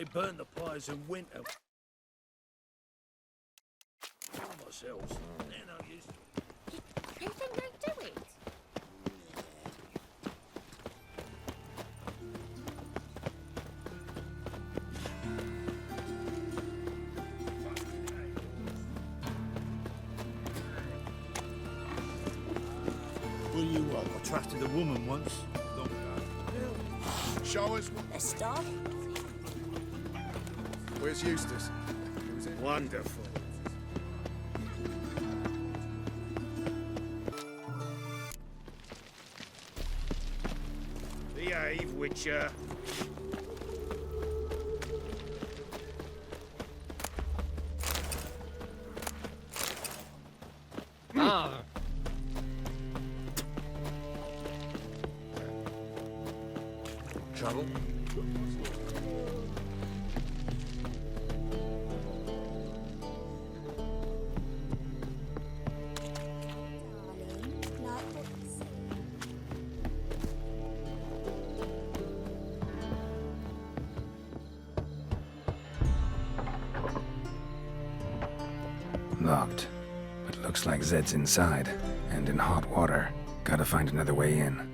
They burn the pyres in winter. Ourselves. They're no use. You think they do it? Well, you what? I trusted a woman once. Long ago. Show us. Let's start. Where's Eustace? Who's it? Wonderful. Behave, Witcher. Trouble? Locked. But looks like Zed's inside, and in hot water. Gotta find another way in.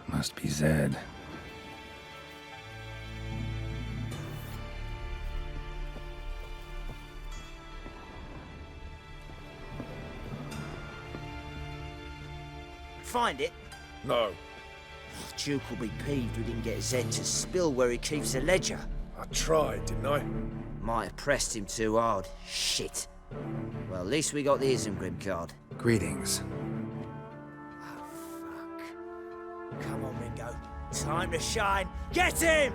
Must be Zed. Find it? No. Duke will be peeved we didn't get Zed to spill where he keeps the ledger. I tried, didn't I? Might have pressed him too hard. Shit. Well, at least we got the Isengrim card. Greetings. Oh, fuck. Come on, Ringo. Time to shine. Get him!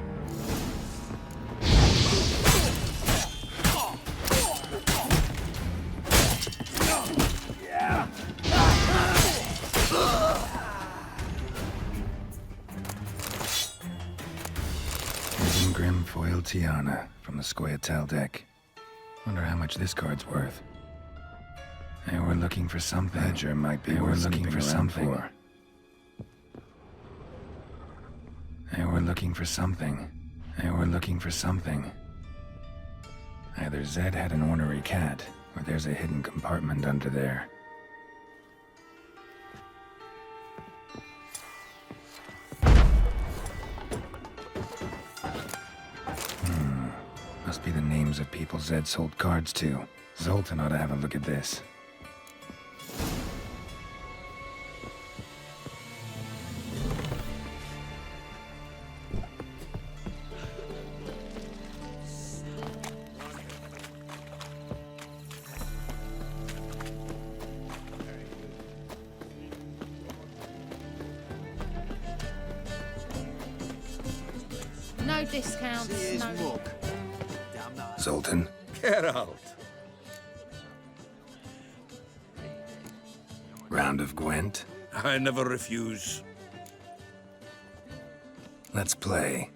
Grim foil Tiana from the Scoia'tael deck. Wonder how much this card's worth. Hey, we're looking for something. Ledger might be worth looking for something. Hey, we're looking for something. Hey, we're looking for something. Either Zed had an ornery cat, or there's a hidden compartment under there. Must be the names of people Zed sold cards to. Zoltan ought to have a look at this. No discounts, no... Zoltan? Get out. Round of Gwent? I never refuse. Let's play.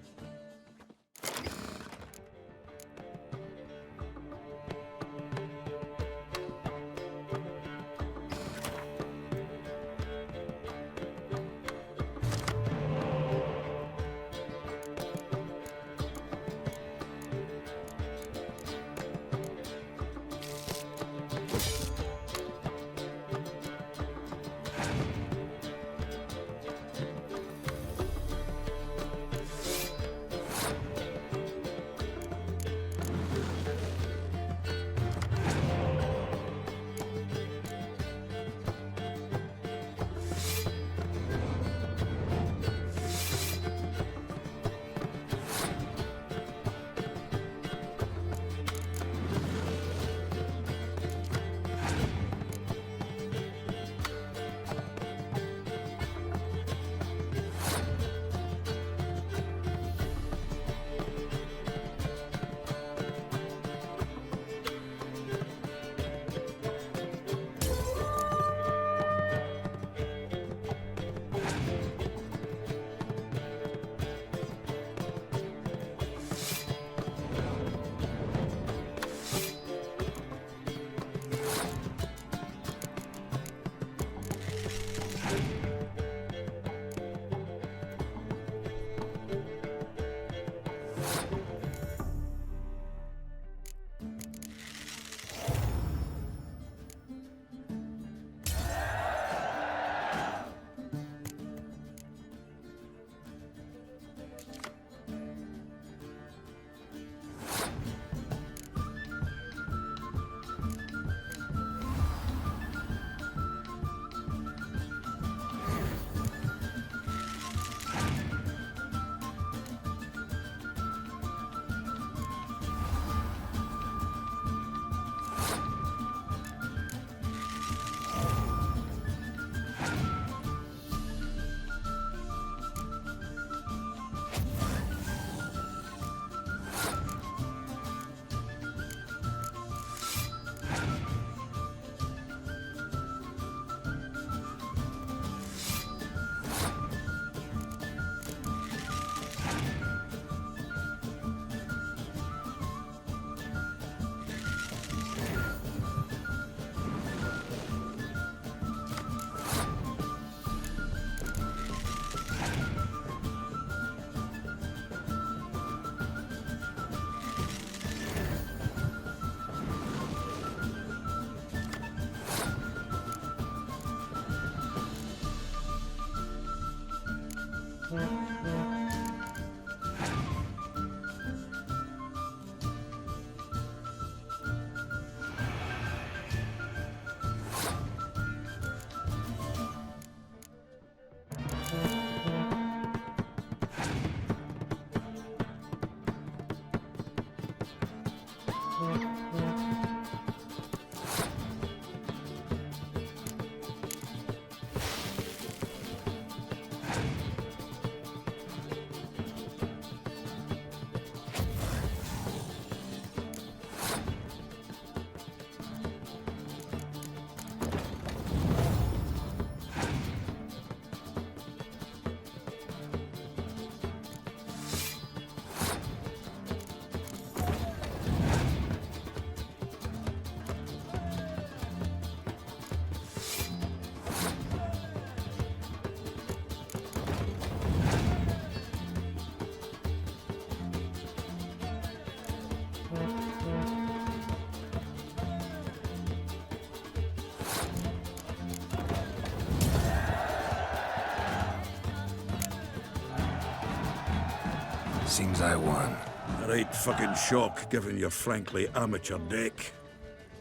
Seems I won. A right fucking shock, given your frankly amateur deck.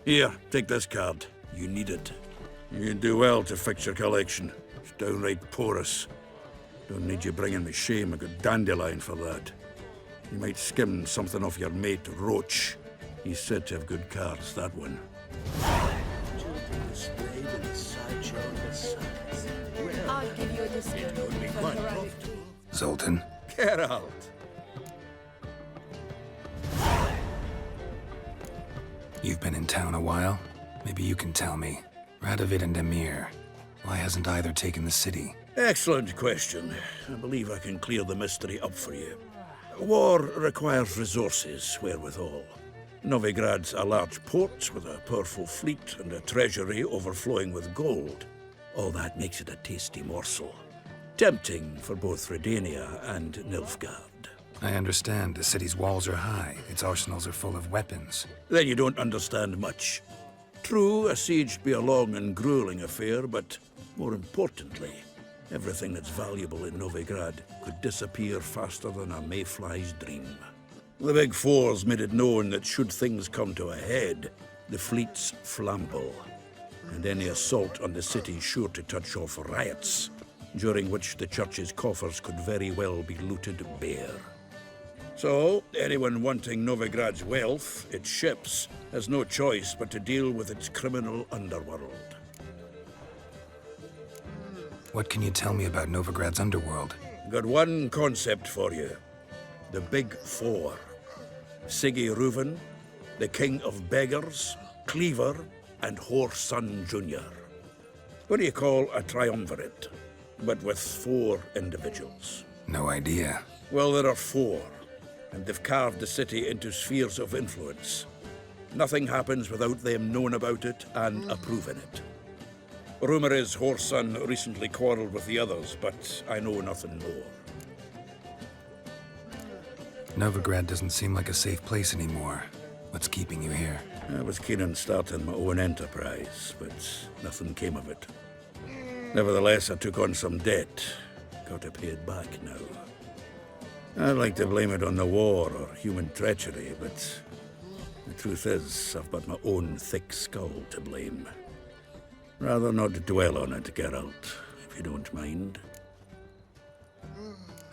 Here, take this card. You need it. You do well to fix your collection. It's downright porous. Don't need you bringing me shame. I got dandelion for that. You might skim something off your mate Roach. He's said to have good cards, that one. I'll give you a discount for heroic. Zoltan? Geralt! You've been in town a while? Maybe you can tell me. Radovid and Emir. Why hasn't either taken the city? Excellent question. I believe I can clear the mystery up for you. War requires resources, wherewithal. Novigrad's a large port with a powerful fleet and a treasury overflowing with gold. All that makes it a tasty morsel. Tempting for both Redania and Nilfgaard. I understand. The city's walls are high. Its arsenals are full of weapons. Then you don't understand much. True, a siege be a long and grueling affair, but more importantly, everything that's valuable in Novigrad could disappear faster than a mayfly's dream. The Big Four's made it known that should things come to a head, the fleet's flammable, and any assault on the city's sure to touch off riots, during which the church's coffers could very well be looted bare. So, anyone wanting Novigrad's wealth, its ships, has no choice but to deal with its criminal underworld. What can you tell me about Novigrad's underworld? Got one concept for you. The Big Four. Siggy Reuven, the King of Beggars, Cleaver, and Whoreson Jr. What do you call a triumvirate, but with 4 individuals? No idea. Well, there are 4, and they've carved the city into spheres of influence. Nothing happens without them knowing about it and approving it. Rumor is Whoreson recently quarreled with the others, but I know nothing more. Novigrad doesn't seem like a safe place anymore. What's keeping you here? I was keen on starting my own enterprise, but nothing came of it. Nevertheless, I took on some debt. Got to pay it back now. I'd like to blame it on the war or human treachery, but the truth is, I've got my own thick skull to blame. Rather not dwell on it, Geralt, if you don't mind.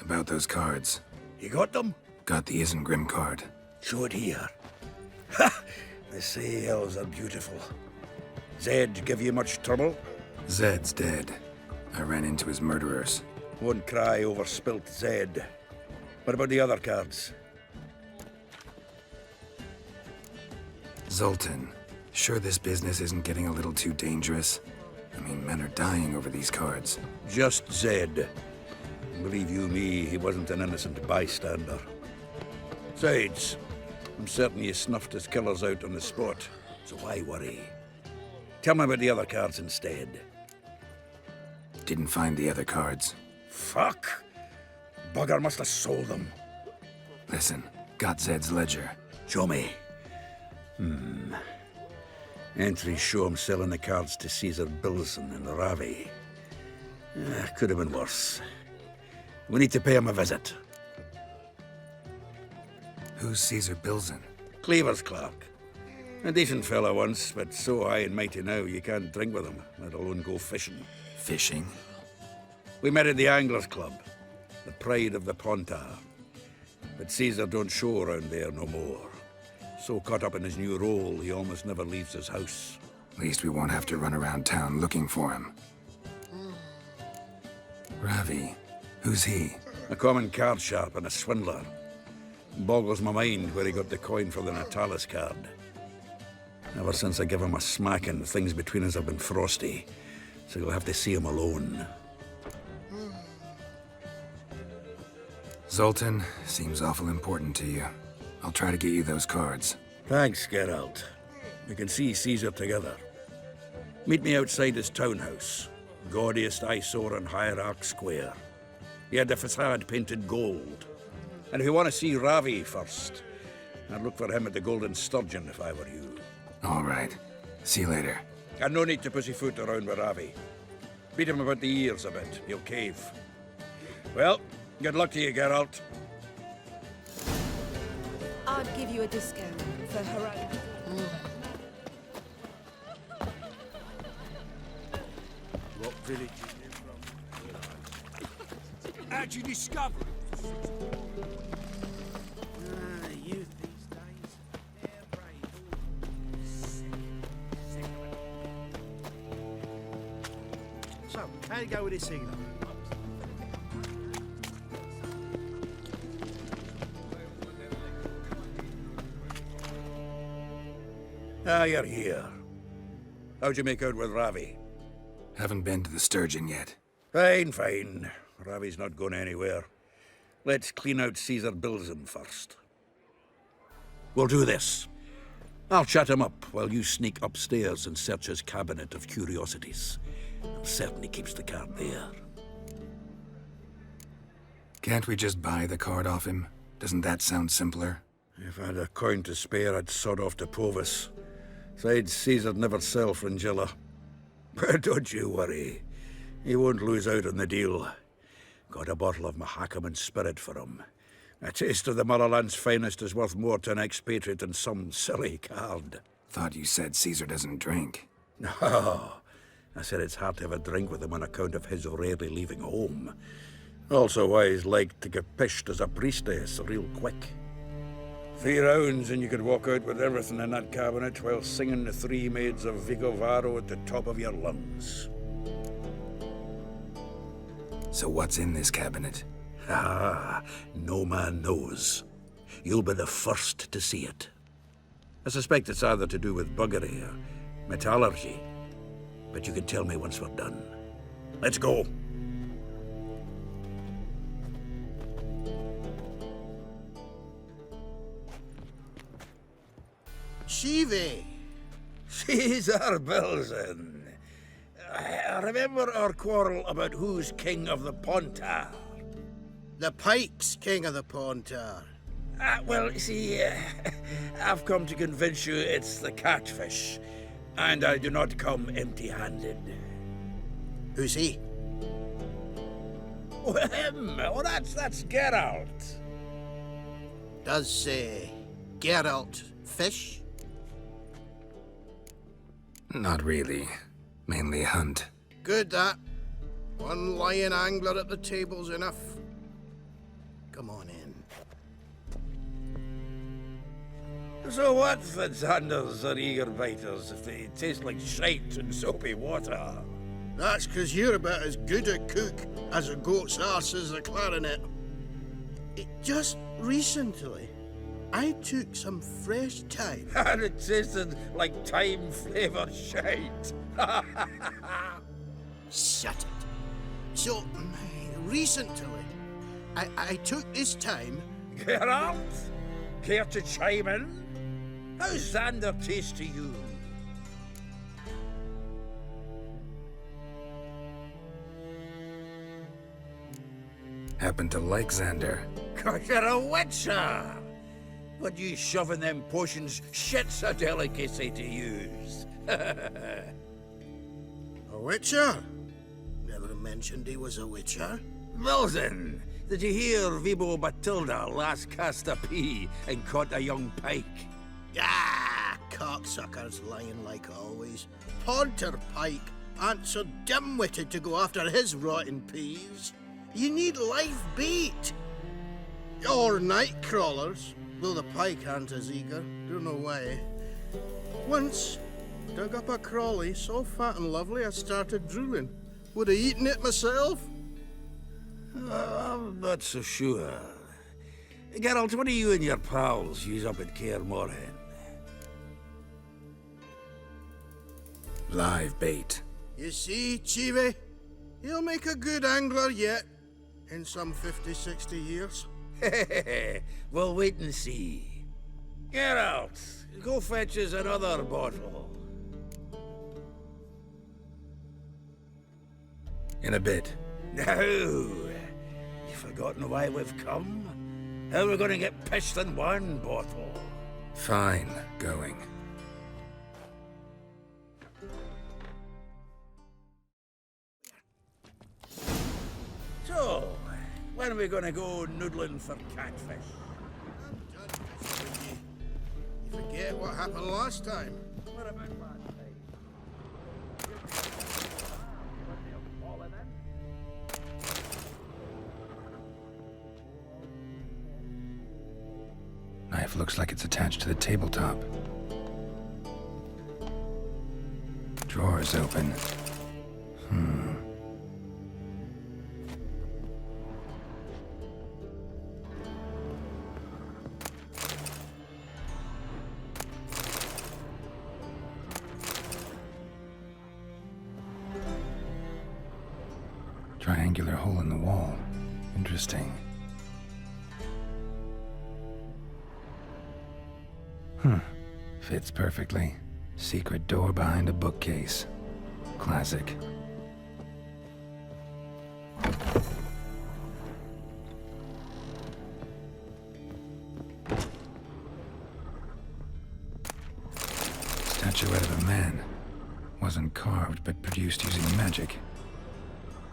About those cards. You got them? Got the Isengrim card. Show it here. Ha! They say elves are beautiful. Zed give you much trouble? Zed's dead. I ran into his murderers. Won't cry over spilt Zed. What about the other cards? Zoltan. Sure this business isn't getting a little too dangerous? I mean, men are dying over these cards. Just Zed. Believe you me, he wasn't an innocent bystander. Besides, I'm certain you snuffed his killers out on the spot, so why worry? Tell me about the other cards instead. Didn't find the other cards. Fuck! Bugger must have sold them. Listen, got Zed's ledger. Show me. Entries show him selling the cards to Caesar Bilson in Ravi. Could have been worse. We need to pay him a visit. Who's Caesar Bilzen? Cleaver's clerk. A decent fellow once, but so high and mighty now you can't drink with him, let alone go fishing. Fishing? We met at the Anglers Club, the pride of the Pontar. But Caesar don't show around there no more. So caught up in his new role, he almost never leaves his house. At least we won't have to run around town looking for him. Ravi, who's he? A common card sharp and a swindler. Boggles my mind where he got the coin for the Natalis card. Ever since I gave him a smacking, things between us have been frosty, so you'll have to see him alone. Zoltan seems awful important to you. I'll try to get you those cards. Thanks, Geralt. We can see Caesar together. Meet me outside his townhouse, gaudiest eyesore on Hierarch Square. He had the facade painted gold. And if you want to see Ravi first, I'd look for him at the Golden Sturgeon if I were you. All right. See you later. And no need to pussyfoot around with Ravi. Beat him about the ears a bit. He'll cave. Well, good luck to you, Geralt. I'd give you a discount for her own. What village you live from? How'd you discover it? Youth these days, they're brave. Sick of it. So, how you go with this healer? Ah, you're here. How'd you make out with Ravi? Haven't been to the Sturgeon yet. Fine, fine. Ravi's not going anywhere. Let's clean out Caesar Bilzen first. We'll do this. I'll chat him up while you sneak upstairs and search his cabinet of curiosities. I'm certain he keeps the card there. Can't we just buy the card off him? Doesn't that sound simpler? If I had a coin to spare, I'd sod off to Provis. Besides, Caesar'd never sell Fringilla. But don't you worry. He won't lose out on the deal. Got a bottle of Mahakaman spirit for him. A taste of the motherland's finest is worth more to an expatriate than some silly card. Thought you said Caesar doesn't drink. No. I said it's hard to have a drink with him on account of his rarely leaving home. Also why he's like to get pished as a priestess real quick. 3 rounds and you could walk out with everything in that cabinet while singing the 3 Maids of Vicovaro at the top of your lungs. So what's in this cabinet? Ah, no man knows. You'll be the first to see it. I suspect it's either to do with buggery or metallurgy. But you can tell me once we're done. Let's go. Shivi! Caesar Bilzen. I remember our quarrel about who's king of the Pontar. The Pike's king of the Pontar. Well, you see, I've come to convince you it's the catfish, and I do not come empty-handed. Who's he? Well, him. Oh, that's Geralt. Does, Geralt fish? Not really. Mainly hunt. Good, that. One lion angler at the table's enough. Come on in. So what, Fitzhanders or eager biters, if they taste like shite and soapy water? That's 'cause you're about as good a cook as a goat's arse is a clarinet. Just recently, I took some fresh thyme. And it tasted like thyme-flavoured shite. Shut it. So, recently, I took this thyme. Geralt, care to chime in? How's Xander taste to you? Happen to like Xander. 'Cause you're a witcher. But you shoving them potions, shit's a delicacy to use. A witcher? Never mentioned he was a witcher. Wilson, did you hear Vibo Batilda last cast a pea and caught a young pike? Ah, cocksuckers lying like always. Ponter Pike aren't so dim-witted to go after his rotten peas. You need live bait. Or night crawlers, though the pike aren't as eager. Don't know why. Once, dug up a crawly so fat and lovely I started drooling. Would have eaten it myself. I'm not so sure. Geralt, what do you and your pals use up at Kaer Morhen? Live bait. You see, Chibi? He'll make a good angler yet. In some 50, 60 years. We'll wait and see. Geralt, go fetch us another bottle. In a bit. Now, you forgotten why we've come? How we're gonna get pissed in one bottle? Fine, going. So, when are we gonna go noodling for catfish? I'm done fishing with you. You forget what happened last time. What about last time? Knife looks like it's attached to the tabletop. Drawer's open. Triangular hole in the wall. Interesting. Fits perfectly. Secret door behind a bookcase. Classic. Statuette of a man. Wasn't carved, but produced using magic.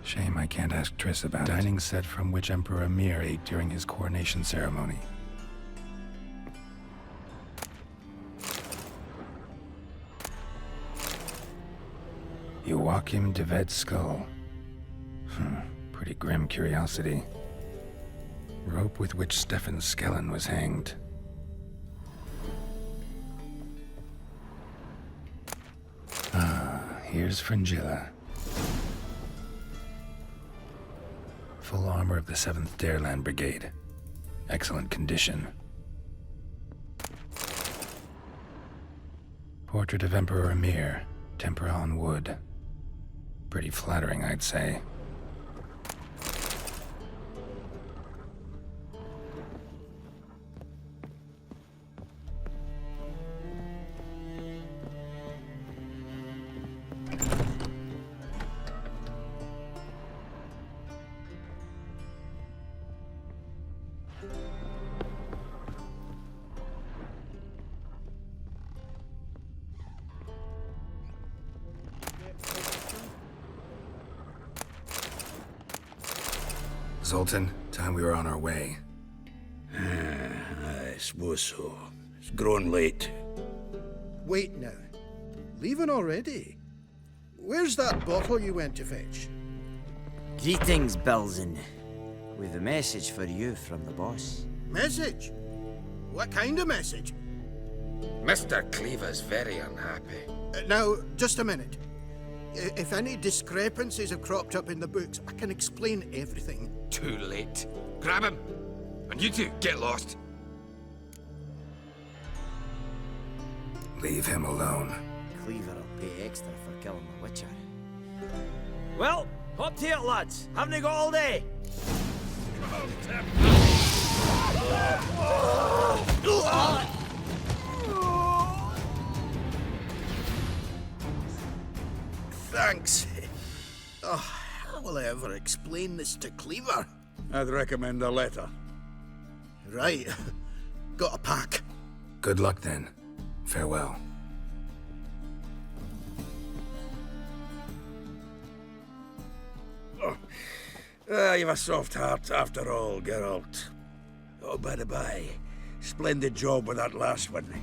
Shame I can't ask Triss about it. Dining set from which Emperor Emir ate during his coronation ceremony. Joachim de Vet's skull. Pretty grim curiosity. Rope with which Stefan Skellen was hanged. Here's Fringilla. Full armor of the 7th Dareland Brigade. Excellent condition. Portrait of Emperor Emir. Tempera on wood. Pretty flattering, I'd say. Zoltan, time we were on our way. I suppose so. It's grown late. Wait now. Leaving already? Where's that bottle you went to fetch? Greetings, Bilzen. With a message for you from the boss. Message? What kind of message? Mr. Cleaver's very unhappy. Now, just a minute. If any discrepancies have cropped up in the books, I can explain everything. Too late. Grab him! And you two, get lost. Leave him alone. Cleaver will pay extra for killing the Witcher. Well, hop to it, lads. Haven't you got all day? Thanks. Oh, how will I ever explain this to Cleaver? I'd recommend a letter. Right. Got a pack. Good luck then. Farewell. You've a soft heart after all, Geralt. Oh, by the by, splendid job with that last one.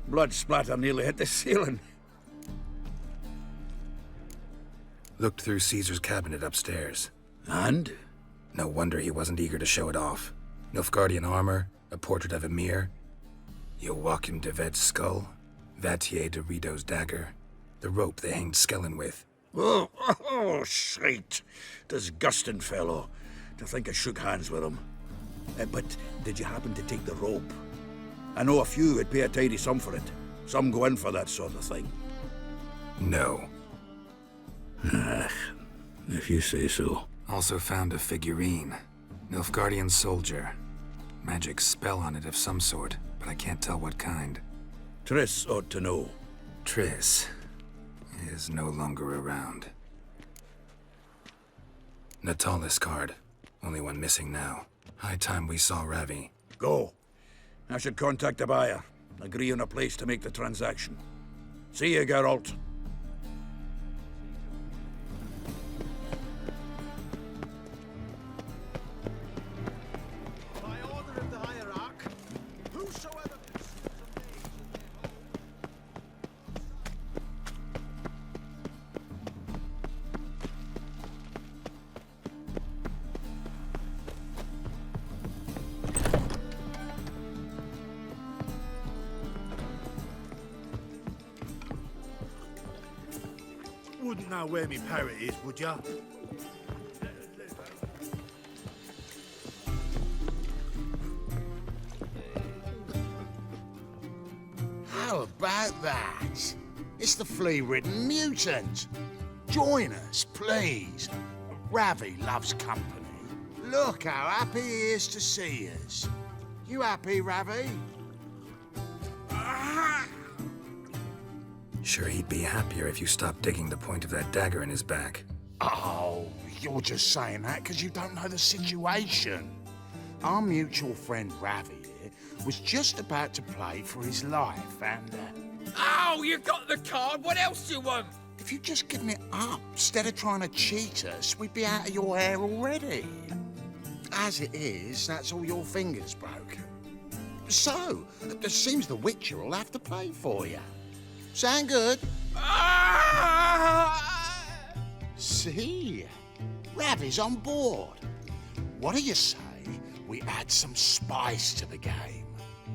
Blood splatter nearly hit the ceiling. Looked through Caesar's cabinet upstairs. And? No wonder he wasn't eager to show it off. Nilfgaardian armor, a portrait of Emir, Joachim de Ved's skull, Vatier de Rideau's dagger, the rope they hanged Skellen with. Oh, shite. Disgusting fellow. To think I shook hands with him. But did you happen to take the rope? I know a few would pay a tidy sum for it. Some go in for that sort of thing. No. If you say so. Also found a figurine. Nilfgaardian soldier. Magic spell on it of some sort, but I can't tell what kind. Triss ought to know. Triss is no longer around. Natalis card. Only one missing now. High time we saw Ravi. Go. I should contact the buyer. Agree on a place to make the transaction. See you, Geralt. By order of the hierarch, whosoever Wouldn't know where me parrot is, would ya? How about that? It's the flea-ridden mutant. Join us, please. Ravi loves company. Look how happy he is to see us. You happy, Ravi? Sure he'd be happier if you stopped digging the point of that dagger in his back. Oh, you're just saying that because you don't know the situation. Our mutual friend Ravi here was just about to play for his life, and Oh, you got the card. What else do you want? if you'd just given it up instead of trying to cheat us, we'd be out of your hair already. As it is, that's all your fingers broken. So, it seems the Witcher will have to play for you. Sound good? See? Ravi's on board. What do you say we add some spice to the game?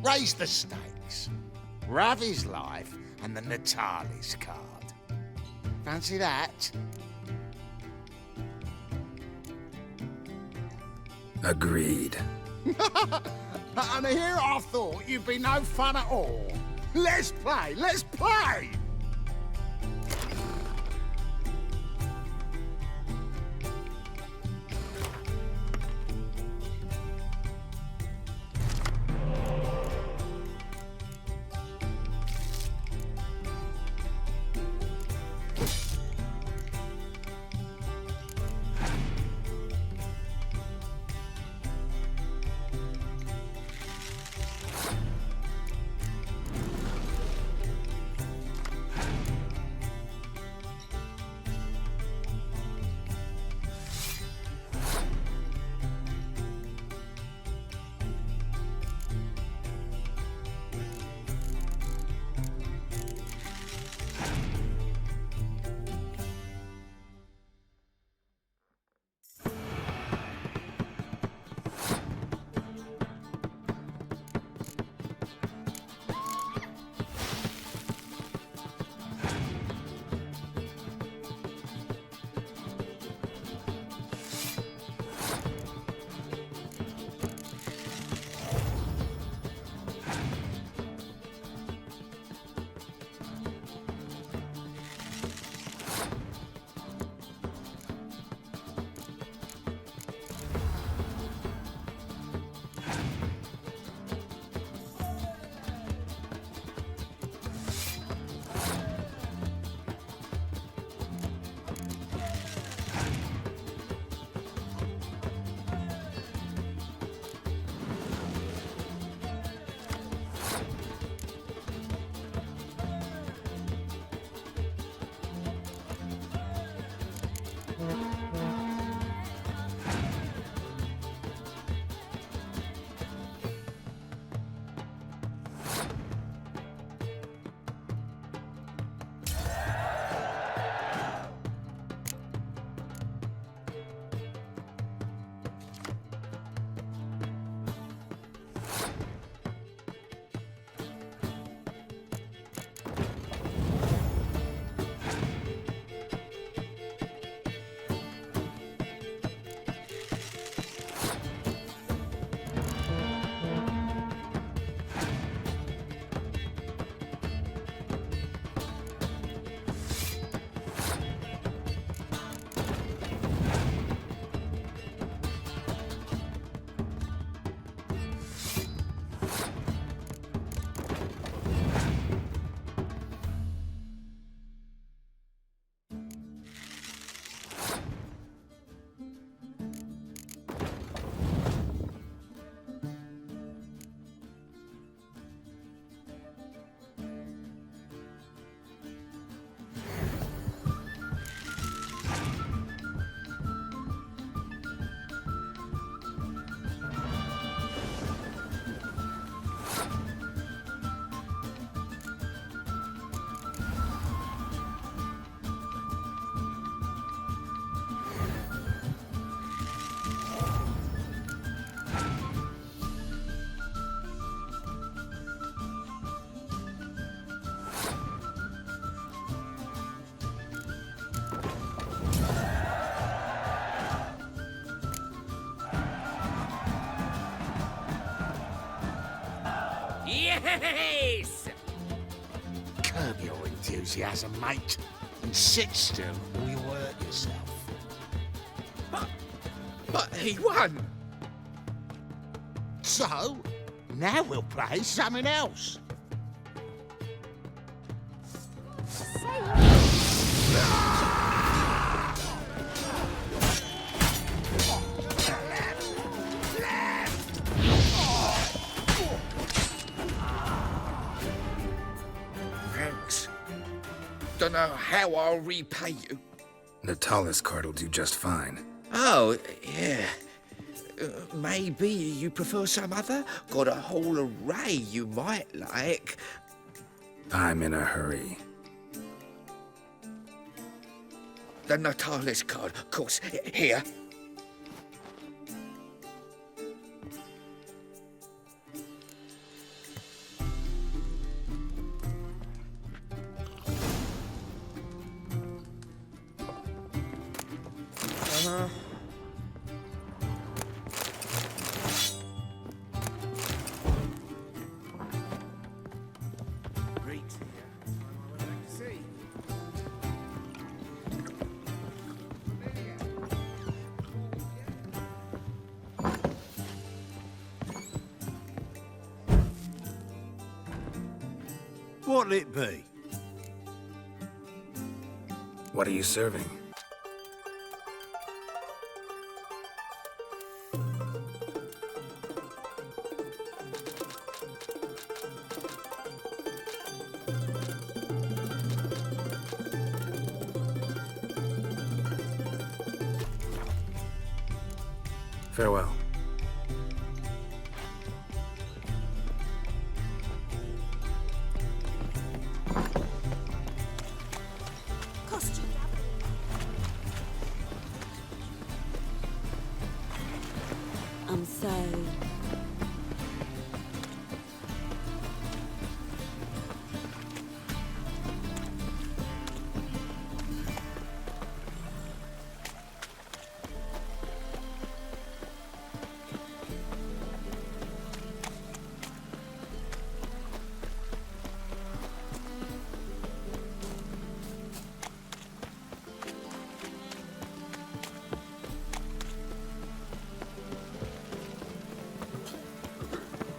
Raise the stakes. Ravi's life and the Natalis card. Fancy that? Agreed. And here I thought you'd be no fun at all. Let's play, let's play! Yes! Curb your enthusiasm, mate, and sit still or you'll hurt yourself. But he won. So, now we'll play something else. Thanks. Don't know how I'll repay you. The tallest card will do just fine. Oh, yeah. Maybe you prefer some other? Got a whole array you might like. I'm in a hurry. The Natalis card, of course. Here. Greeks here. I would like to see. What'll it be? What are you serving? Farewell. I'm sorry.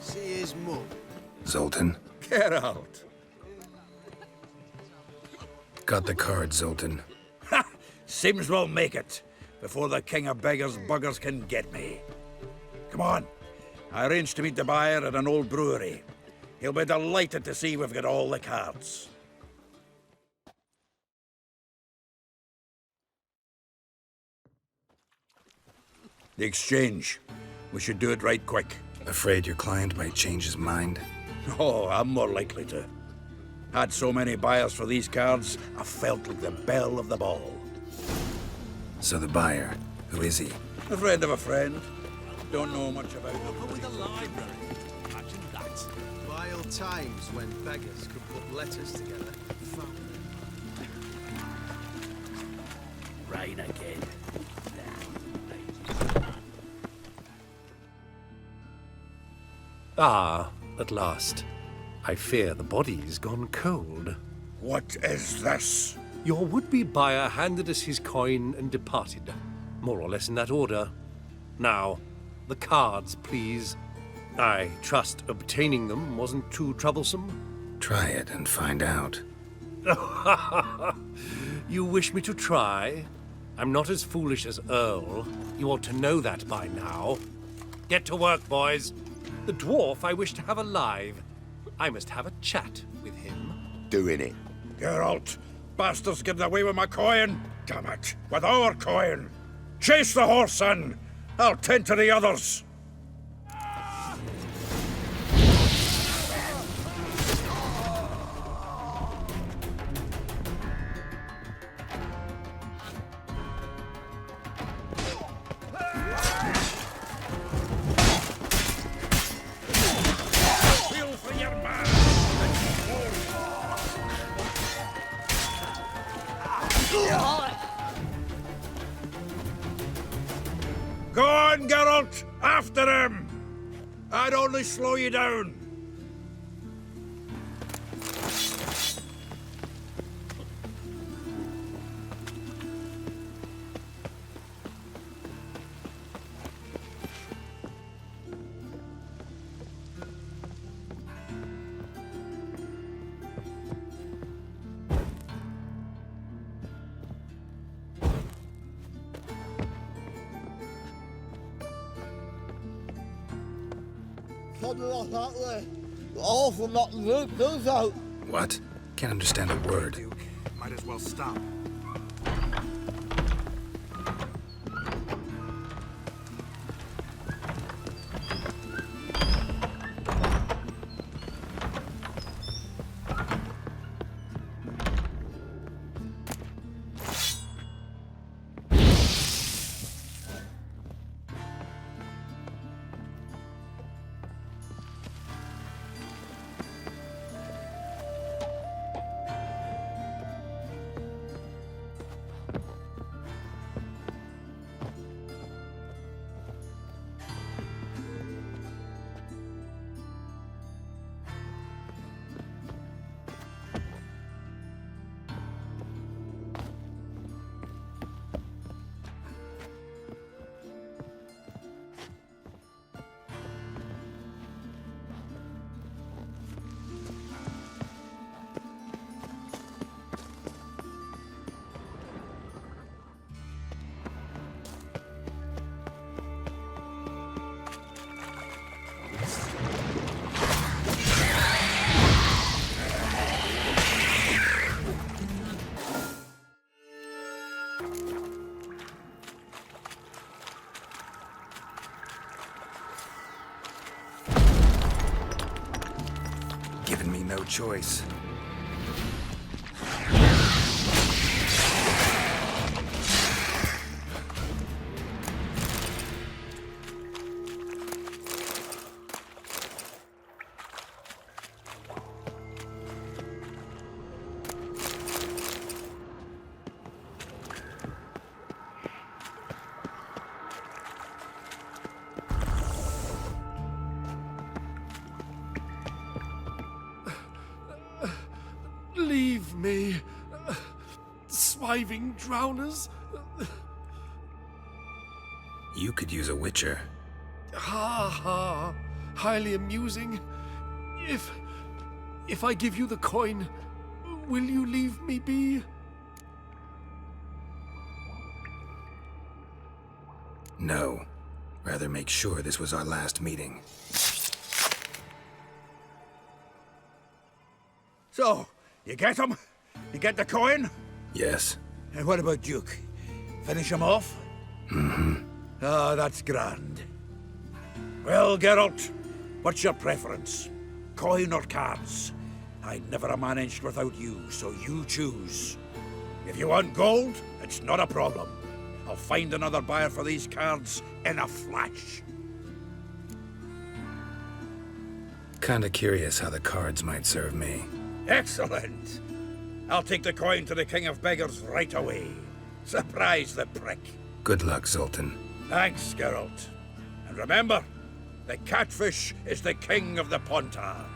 See his mum. Zoltan. Get out. Got the card, Zoltan. Seems we'll make it before the king of beggars buggers can get me. Come on. I arranged to meet the buyer at an old brewery. He'll be delighted to see we've got all the cards. The exchange. We should do it right quick. Afraid your client might change his mind? Oh, I'm more likely to. Had so many buyers for these cards, I felt like the belle of the ball. So the buyer, who is he? A friend of a friend. Don't know much about him. But with a library. Imagine that. Vile times when beggars could put letters together. Rain again. Ah, at last. I fear the body's gone cold. What is this? Your would-be buyer handed us his coin and departed, more or less in that order. Now, the cards, please. I trust obtaining them wasn't too troublesome. Try it and find out. You wish me to try? I'm not as foolish as Earl. You ought to know that by now. Get to work, boys. The dwarf I wish to have alive. I must have a chat with him. Doing it. Geralt, bastards getting away with my coin. Damn it, with our coin. Chase the horse, son. I'll tend to the others. Go on, Geralt! After him! I'd only slow you down. plodding off that way. All from not root those out. What? Can't understand a word. Duke, might as well stop. Given me no choice. Leave me, swiving drowners. You could use a witcher. Ha ha, highly amusing. If I give you the coin, will you leave me be? No. Rather make sure this was our last meeting. So, you get him? You get the coin? Yes. And what about Duke? Finish him off? Mm-hmm. Ah, that's grand. Well, Geralt, what's your preference? Coin or cards? I'd never have managed without you, so you choose. If you want gold, it's not a problem. I'll find another buyer for these cards in a flash. Kinda curious how the cards might serve me. Excellent! I'll take the coin to the King of Beggars right away. Surprise the prick. Good luck, Zoltan. Thanks, Geralt. And remember, the catfish is the king of the Pontar.